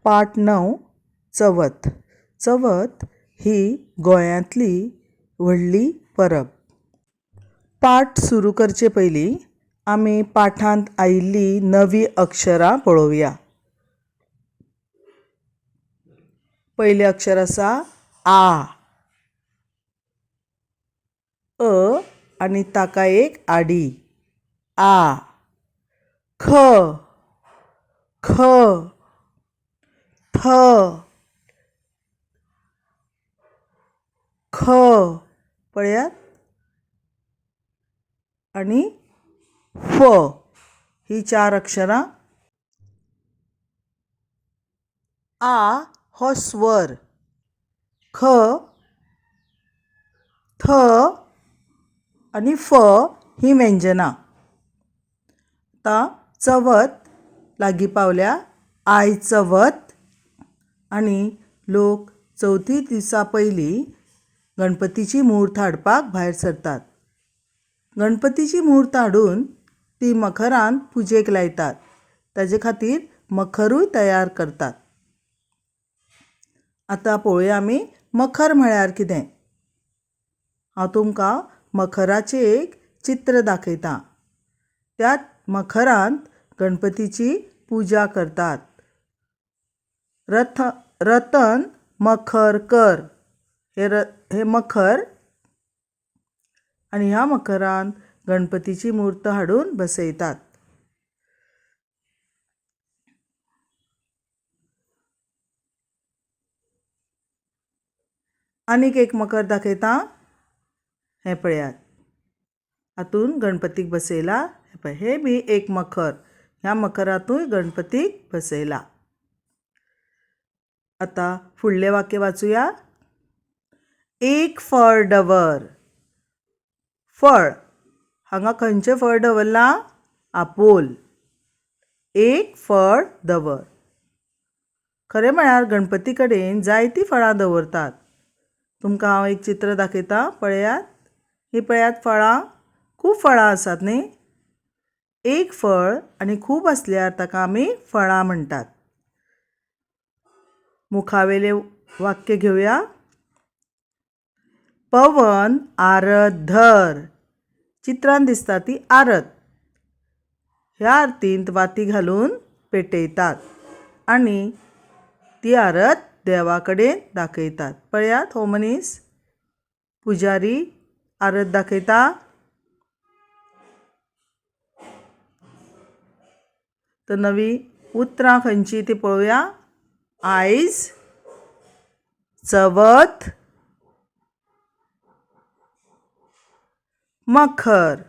पाठ 9 चवथ. चवथ ही गोंयांतली व्हडली परब. पाठ सुरू करचे पयलीं आमी पाठांत आयिल्ली नवी अक्षरां पळोवया. पयलें अक्षर आसा आ. आनी ताका एक आडी आ. ख. ख. थ. ख. पळयात. आनी फ. ही 4 अक्षरां. आ हो स्वर. ख. थ आनी फ ही व्यंजनां. आतां चवथ लागीं पावल्या. आयज चवथ आनी लोक चवथी दिसा पयलीं गणपतीची मूर्त हाडपाक भायर सरतात. गणपतीची मूर्त हाडून ती मखरांत पुजेक लायतात. ताजे खातीर मखरूय तयार करतात. आतां पळोवया आमी मखर म्हळ्यार कितें. हांव तुमकां मखराचें एक चित्र दाखयतां. त्या मखरांत गणपतीची पुजा करतात. रतन मखर कर हे मखर आनी ह्या मखरांत गणपतीची मूर्त हाडून बसयतात. आनीक एक मखर दाखयतां. हें पळयात. हातून गणपतीक बसयला. हे बी एक मखर. ह्या मखरांतूय गणपतीक बसयला. आतां फुडलें वाक्य वाचूया. एक फळ दवर. फळ हांगा खंयचें फळ दवरलां? आपोल. एक फळ दवर. खरें म्हळ्यार गणपती कडेन जायतीं फळां दवरतात. तुमकां हांव एक चित्र दाखयतां. पळयात. ही पळयात फळां. खूब फळां आसात न्ही. एक फळ आनी खूब आसल्यार ताका आमी फळां म्हणटात. मुखावेलें वाक्य घेवया. पवन आरत धर. चित्रांत दिसता ती आरत. ह्या आरतींत वाती घालून पेटयतात आनी ती आरत देवा कडेन दाखयतात. पळयात हो मनीस पुजारी आरत दाखयता. तर नवी उतरां खंयची ती पळोवया. आयज चवथ मखर.